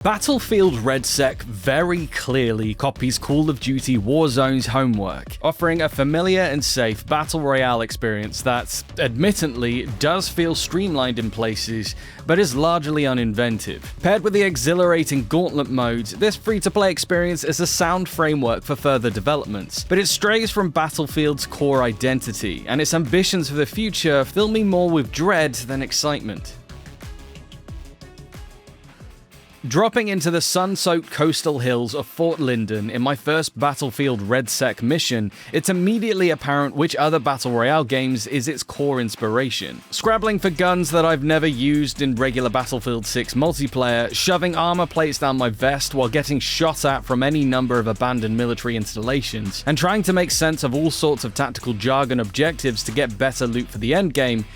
Battlefield Redsec very clearly copies Call of Duty Warzone's homework, offering a familiar and safe battle royale experience that, admittedly, does feel streamlined in places, but is largely uninventive. Paired with the exhilarating Gauntlet mode, this free-to-play experience is a sound framework for further developments, but it strays from Battlefield's core identity, and its ambitions for the future fill me more with dread than excitement. Dropping into the sun-soaked coastal hills of Fort Linden in my first Battlefield Redsec mission, it's immediately apparent which other Battle Royale games is its core inspiration. Scrabbling for guns that I've never used in regular Battlefield 6 multiplayer, shoving armor plates down my vest while getting shot at from any number of abandoned military installations, and trying to make sense of all sorts of tactical jargon objectives to get better loot for the endgame.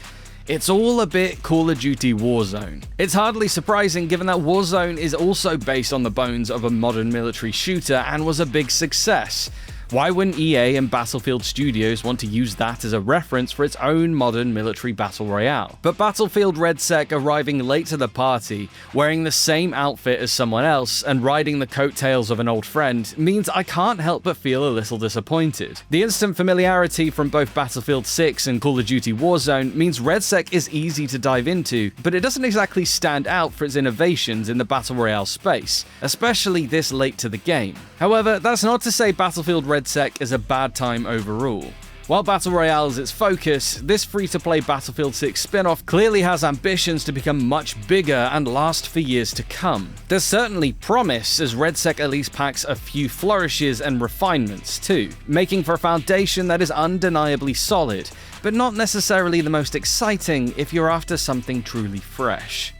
It's all a bit Call of Duty Warzone. It's hardly surprising given that Warzone is also based on the bones of a modern military shooter and was a big success. Why wouldn't EA and Battlefield Studios want to use that as a reference for its own modern military battle royale? But Battlefield Redsec arriving late to the party, wearing the same outfit as someone else, and riding the coattails of an old friend means I can't help but feel a little disappointed. The instant familiarity from both Battlefield 6 and Call of Duty Warzone means Redsec is easy to dive into, but it doesn't exactly stand out for its innovations in the battle royale space, especially this late to the game. However, that's not to say Battlefield Redsec is a bad time overall. While Battle Royale is its focus, this free-to-play Battlefield 6 spin-off clearly has ambitions to become much bigger and last for years to come. There's certainly promise, as Redsec at least packs a few flourishes and refinements too, making for a foundation that is undeniably solid, but not necessarily the most exciting if you're after something truly fresh.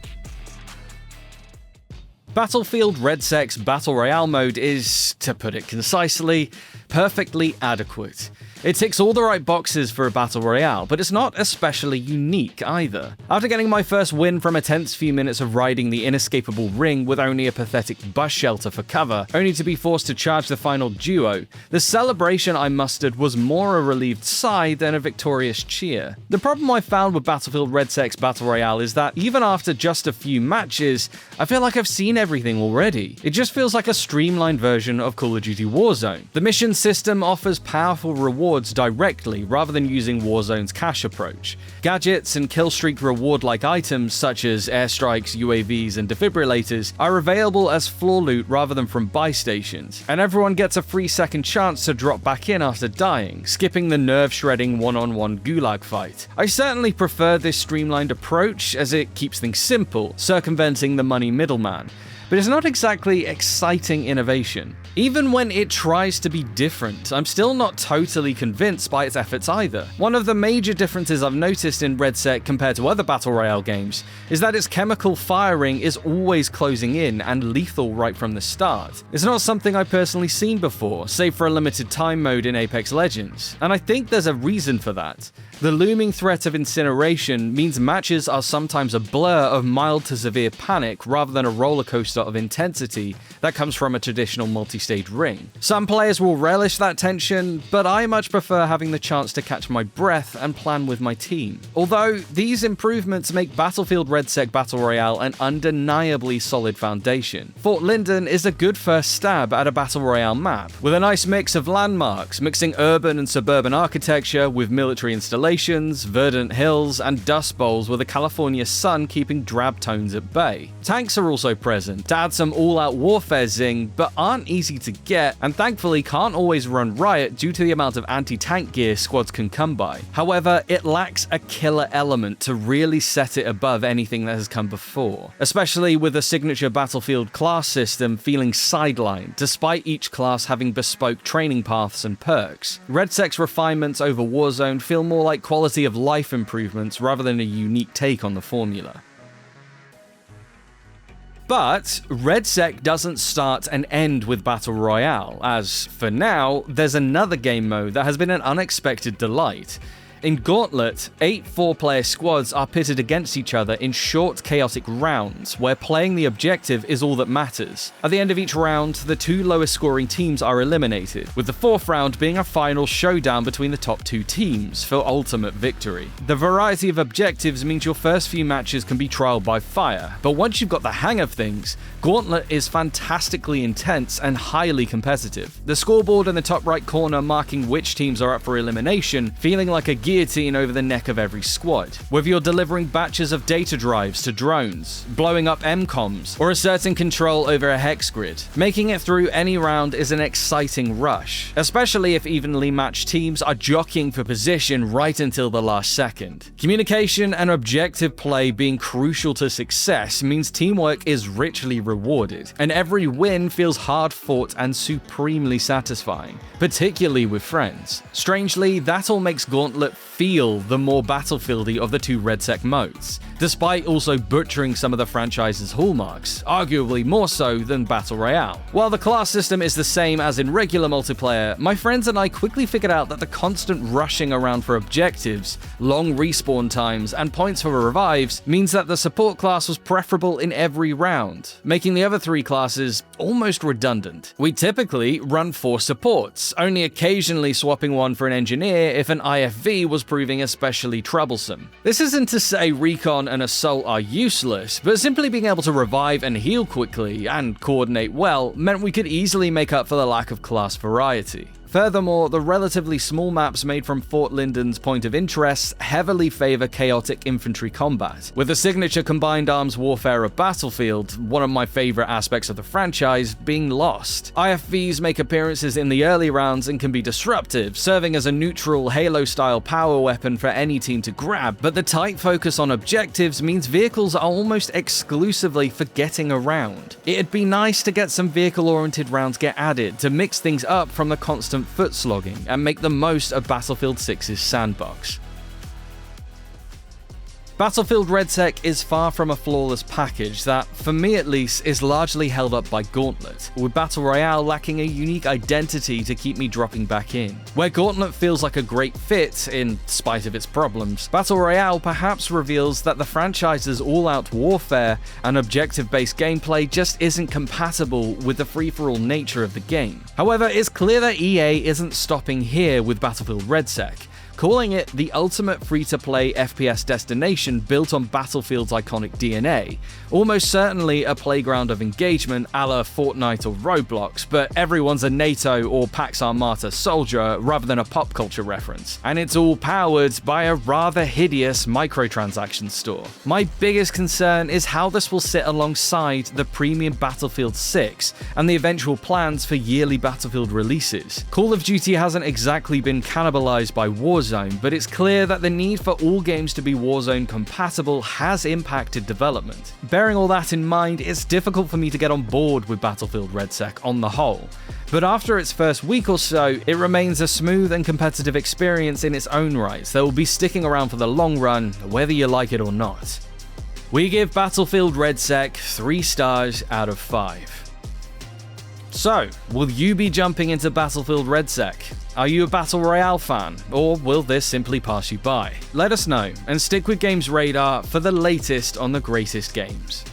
Battlefield Redsec's Battle Royale mode is, to put it concisely, perfectly adequate. It ticks all the right boxes for a Battle Royale, but it's not especially unique either. After getting my first win from a tense few minutes of riding the inescapable ring with only a pathetic bus shelter for cover, only to be forced to charge the final duo, the celebration I mustered was more a relieved sigh than a victorious cheer. The problem I found with Battlefield Redsec's Battle Royale is that even after just a few matches, I feel like I've seen everything already. It just feels like a streamlined version of Call of Duty Warzone. The mission system offers powerful rewards directly rather than using Warzone's cash approach. Gadgets and killstreak reward-like items such as airstrikes, UAVs, and defibrillators are available as floor loot rather than from buy stations, and everyone gets a free second chance to drop back in after dying, skipping the nerve-shredding one-on-one gulag fight. I certainly prefer this streamlined approach as it keeps things simple, circumventing the money middleman. But it's not exactly exciting innovation. Even when it tries to be different, I'm still not totally convinced by its efforts either. One of the major differences I've noticed in Redsec compared to other Battle Royale games is that its chemical firing is always closing in and lethal right from the start. It's not something I've personally seen before, save for a limited time mode in Apex Legends, and I think there's a reason for that. The looming threat of incineration means matches are sometimes a blur of mild to severe panic rather than a rollercoaster of intensity that comes from a traditional multi-stage ring. Some players will relish that tension, but I much prefer having the chance to catch my breath and plan with my team. Although, these improvements make Battlefield Redsec Battle Royale an undeniably solid foundation. Fort Linden is a good first stab at a Battle Royale map, with a nice mix of landmarks, mixing urban and suburban architecture with military installations, verdant hills, and dust bowls with a California sun keeping drab tones at bay. Tanks are also present to add some all-out warfare zing, but aren't easy to get, and thankfully can't always run riot due to the amount of anti-tank gear squads can come by. However, it lacks a killer element to really set it above anything that has come before, especially with the signature Battlefield class system feeling sidelined, despite each class having bespoke training paths and perks. Redsec's refinements over Warzone feel more like quality of life improvements rather than a unique take on the formula. But Redsec doesn't start and end with Battle Royale, as, for now, there's another game mode that has been an unexpected delight. In Gauntlet, 8 4-player squads are pitted against each other in short, chaotic rounds, where playing the objective is all that matters. At the end of each round, the 2 lowest scoring teams are eliminated, with the 4th round being a final showdown between the top 2 teams for ultimate victory. The variety of objectives means your first few matches can be trial by fire, but once you've got the hang of things, Gauntlet is fantastically intense and highly competitive. The scoreboard in the top right corner marking which teams are up for elimination, feeling like a guillotine over the neck of every squad. Whether you're delivering batches of data drives to drones, blowing up MCOMs, or asserting control over a hex grid, making it through any round is an exciting rush, especially if evenly matched teams are jockeying for position right until the last second. Communication and objective play being crucial to success means teamwork is richly rewarded, and every win feels hard-fought and supremely satisfying, particularly with friends. Strangely, that all makes Gauntlet feel the more battlefieldy of the 2 Redsec modes, despite also butchering some of the franchise's hallmarks, arguably more so than Battle Royale. While the class system is the same as in regular multiplayer, my friends and I quickly figured out that the constant rushing around for objectives, long respawn times, and points for revives means that the support class was preferable in every round, making the other 3 classes almost redundant. We typically run 4 supports, only occasionally swapping one for an engineer if an IFV was proving especially troublesome. This isn't to say recon and assault are useless, but simply being able to revive and heal quickly and coordinate well meant we could easily make up for the lack of class variety. Furthermore, the relatively small maps made from Fort Linden's point of interest heavily favor chaotic infantry combat, with the signature combined arms warfare of Battlefield, one of my favorite aspects of the franchise, being lost. IFVs make appearances in the early rounds and can be disruptive, serving as a neutral Halo-style power weapon for any team to grab, but the tight focus on objectives means vehicles are almost exclusively for getting around. It'd be nice to get some vehicle-oriented rounds get added to mix things up from the constant foot slogging and make the most of Battlefield 6's sandbox. Battlefield Redsec is far from a flawless package that, for me at least, is largely held up by Gauntlet, with Battle Royale lacking a unique identity to keep me dropping back in. Where Gauntlet feels like a great fit, in spite of its problems, Battle Royale perhaps reveals that the franchise's all-out warfare and objective-based gameplay just isn't compatible with the free-for-all nature of the game. However, it's clear that EA isn't stopping here with Battlefield Redsec, calling it the ultimate free-to-play FPS destination built on Battlefield's iconic DNA, almost certainly a playground of engagement a la Fortnite or Roblox, but everyone's a NATO or Pax Armata soldier rather than a pop culture reference, and it's all powered by a rather hideous microtransaction store. My biggest concern is how this will sit alongside the premium Battlefield 6 and the eventual plans for yearly Battlefield releases. Call of Duty hasn't exactly been cannibalized by Warzone, but it's clear that the need for all games to be Warzone compatible has impacted development. Bearing all that in mind, it's difficult for me to get on board with Battlefield Redsec on the whole, but after its first week or so, it remains a smooth and competitive experience in its own right that will be sticking around for the long run, whether you like it or not. We give Battlefield Redsec 3 stars out of 5. So, will you be jumping into Battlefield Redsec? Are you a Battle Royale fan, or will this simply pass you by? Let us know, and stick with GamesRadar for the latest on the greatest games.